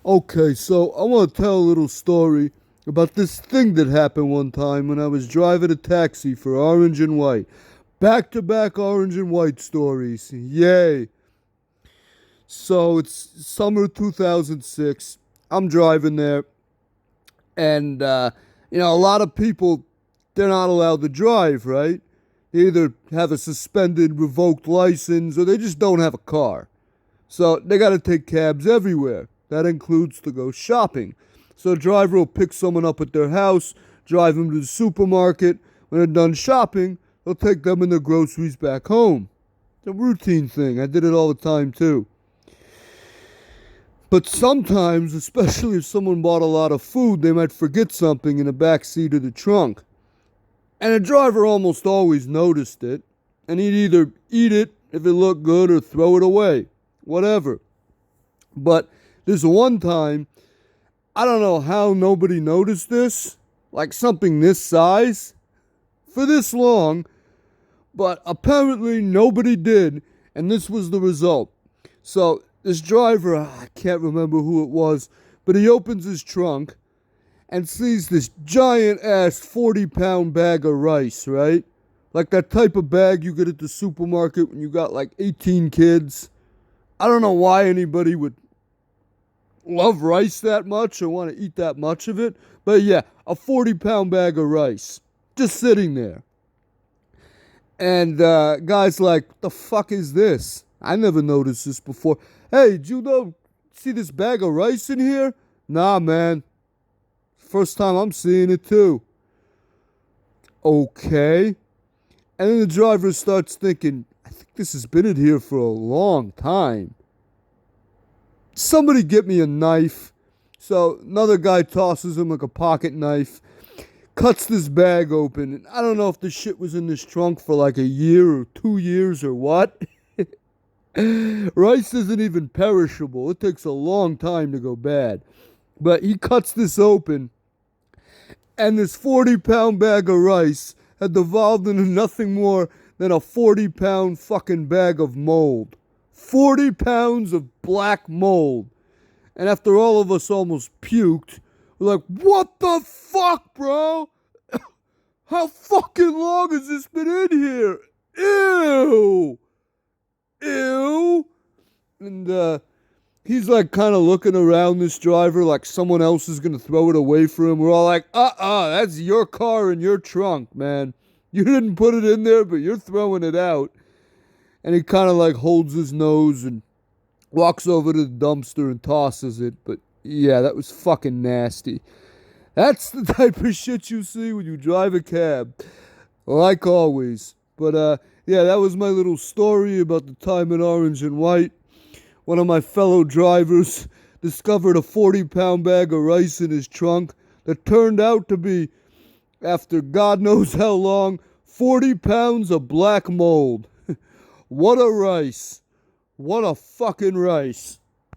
Okay, so I want to tell a little story about this thing that happened one time when I was driving a taxi for Orange and White. Back to back Orange and White stories. Yay. So it's summer 2006. I'm driving there, and, a lot of people, they're not allowed to drive, right? They either have a suspended, revoked license, or they just don't have a car. So they got to take cabs everywhere. That includes to go shopping. So a driver will pick someone up at their house, drive them to the supermarket. When they're done shopping, they'll take them and their groceries back home. It's a routine thing. I did it all the time too. But sometimes, especially if someone bought a lot of food, they might forget something in the back seat of the trunk. And the driver almost always noticed it, and he'd either eat it if it looked good or throw it away. Whatever. But this one time, I don't know how nobody noticed this, like something this size, for this long, but apparently nobody did, and this was the result. So this driver, I can't remember who it was, but he opens his trunk and sees this giant ass 40-pound bag of rice, right? Like that type of bag you get at the supermarket when you got like 18 kids. I don't know why anybody would love rice that much or want to eat that much of it. But yeah, a 40-pound bag of rice just sitting there. And guy's like, what the fuck is this? I never noticed this before. Hey, did you see this bag of rice in here? Nah, man. First time I'm seeing it too. Okay. And then the driver starts thinking, I think this has been in here for a long time. Somebody get me a knife. So another guy tosses him like a pocket knife, cuts this bag open. And I don't know if this shit was in this trunk for like a year or 2 years or what. Rice isn't even perishable. It takes a long time to go bad. But he cuts this open, and this 40-pound bag of rice had devolved into nothing more than a 40-pound fucking bag of mold. 40 pounds of black mold. And after all of us almost puked, we're like, what the fuck, bro? How fucking long has this been in here? Ew. Ew. And he's like kind of looking around this driver like someone else is going to throw it away for him. We're all like, that's your car in your trunk, man. You didn't put it in there, but you're throwing it out. And he kind of like holds his nose and walks over to the dumpster and tosses it. But yeah, that was fucking nasty. That's the type of shit you see when you drive a cab. Like always. But yeah, that was my little story about the time in Orange and White. One of my fellow drivers discovered a 40-pound bag of rice in his trunk that turned out to be, after God knows how long, 40 pounds of black mold. What a rice. What a fucking rice.